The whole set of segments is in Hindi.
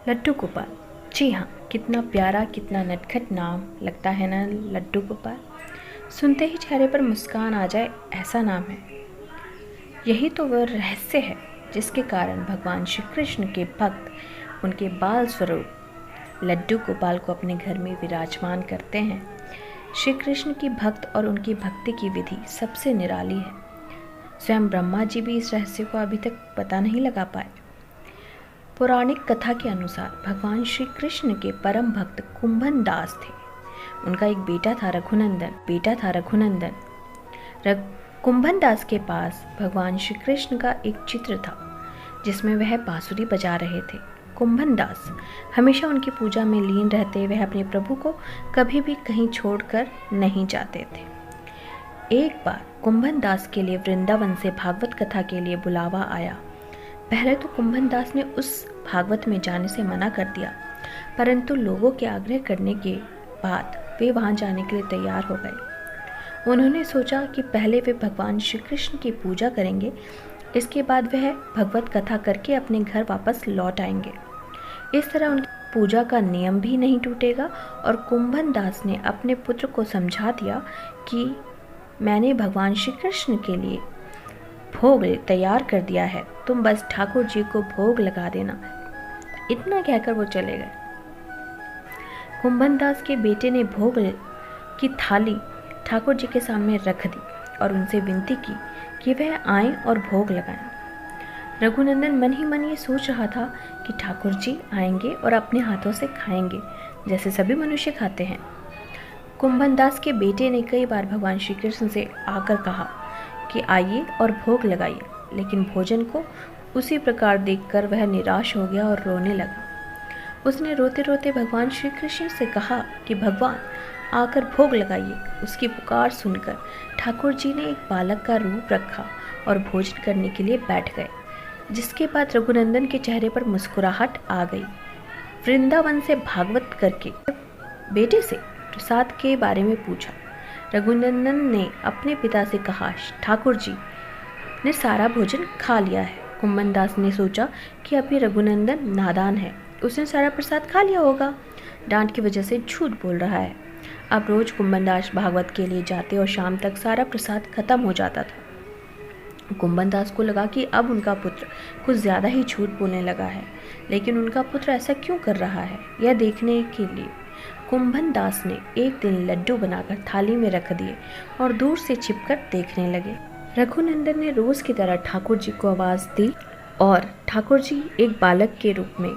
लड्डू गोपाल। जी हाँ, कितना प्यारा, कितना नटखट नाम लगता है ना लड्डू गोपाल। सुनते ही चेहरे पर मुस्कान आ जाए ऐसा नाम है। यही तो वह रहस्य है जिसके कारण भगवान श्री कृष्ण के भक्त उनके बाल स्वरूप लड्डू गोपाल को अपने घर में विराजमान करते हैं। श्री कृष्ण की भक्त और उनकी भक्ति की विधि सबसे निराली है। स्वयं ब्रह्मा जी भी इस रहस्य को अभी तक पता नहीं लगा पाए। पौराणिक कथा के अनुसार भगवान श्री कृष्ण के परम भक्त कुंभन दास थे। उनका एक बेटा था रघुनंदन। कुंभन दास के पास भगवान श्री कृष्ण का एक चित्र था जिसमें वह बांसुरी बजा रहे थे। कुंभन दास हमेशा उनकी पूजा में लीन रहते। वह अपने प्रभु को कभी भी कहीं छोड़कर नहीं जाते थे। एक बार कुंभन दास के लिए वृंदावन से भागवत कथा के लिए बुलावा आया। पहले तो कुंभन दास ने उस भागवत में जाने से मना कर दिया, परंतु लोगों के आग्रह करने के बाद वे वहां जाने के लिए तैयार हो गए। उन्होंने सोचा कि पहले वे भगवान श्री कृष्ण की पूजा करेंगे, इसके बाद वह भगवत कथा करके अपने घर वापस लौट आएंगे। इस तरह उनकी पूजा का नियम भी नहीं टूटेगा। और कुंभन दास ने अपने पुत्र को समझा दिया कि मैंने भगवान श्री कृष्ण के लिए भोग तैयार कर दिया है, तुम बस ठाकुर जी को भोग लगा देना। इतना कहकर वो चले गए। कुंभन दास के बेटे ने भोग की थाली ठाकुर जी के सामने रख दी और उनसे विनती की कि वह आएं और भोग लगाएं। रघुनंदन मन ही मन ये सोच रहा था कि ठाकुर जी आएंगे और अपने हाथों से खाएंगे जैसे सभी मनुष्य खाते हैं। कुंभन दास के बेटे ने कई बार भगवान श्री कृष्ण से आकर कहा कि आइए और भोग लगाइए, लेकिन भोजन को उसी प्रकार देखकर वह निराश हो गया और रोने लगा। उसने रोते रोते भगवान श्री कृष्ण से कहा कि भगवान आकर भोग लगाइए। उसकी पुकार सुनकर ठाकुर जी ने एक बालक का रूप रखा और भोजन करने के लिए बैठ गए, जिसके बाद रघुनंदन के चेहरे पर मुस्कुराहट आ गई। वृंदावन से भागवत करके बेटे से प्रसाद के बारे में पूछा। रघुनंदन ने अपने पिता से कहा, ठाकुर जी ने सारा भोजन खा लिया है। कुंभन दास ने सोचा कि अभी रघुनंदन नादान है, उसने सारा प्रसाद खा लिया होगा, डांट की वजह से झूठ बोल रहा है। अब रोज कुंभन दास भागवत के लिए जाते और शाम तक सारा प्रसाद खत्म हो जाता था। कुंभन दास को लगा कि अब उनका पुत्र कुछ ज़्यादा ही झूठ बोलने लगा है, लेकिन उनका पुत्र ऐसा क्यों कर रहा है, यह देखने के लिए कुंभन दास ने एक दिन लड्डू बनाकर थाली में रख दिए और दूर से छिपकर देखने लगे। रघुनंदन ने रोज की तरह ठाकुर जी को आवाज़ दी और ठाकुर जी एक बालक के रूप में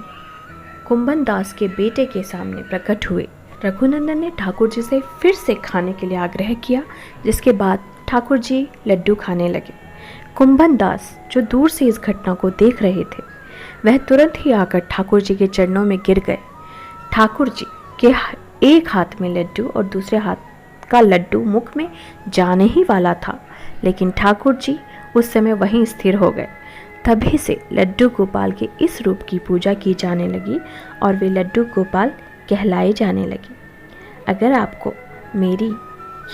कुंभन दास के बेटे के सामने प्रकट हुए। रघुनंदन ने ठाकुर जी से फिर से खाने के लिए आग्रह किया, जिसके बाद ठाकुर जी लड्डू खाने लगे। कुंभन दास जो दूर से इस घटना को देख रहे थे, वह तुरंत ही आकर ठाकुर जी के चरणों में गिर गए। ठाकुर जी के एक हाथ में लड्डू और दूसरे हाथ का लड्डू मुख में जाने ही वाला था, लेकिन ठाकुर जी उस समय वहीं स्थिर हो गए। तभी से लड्डू गोपाल के इस रूप की पूजा की जाने लगी और वे लड्डू गोपाल कहलाए जाने लगे। अगर आपको मेरी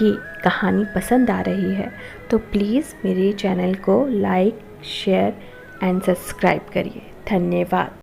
ये कहानी पसंद आ रही है तो प्लीज़ मेरे चैनल को लाइक, शेयर एंड सब्सक्राइब करिए। धन्यवाद।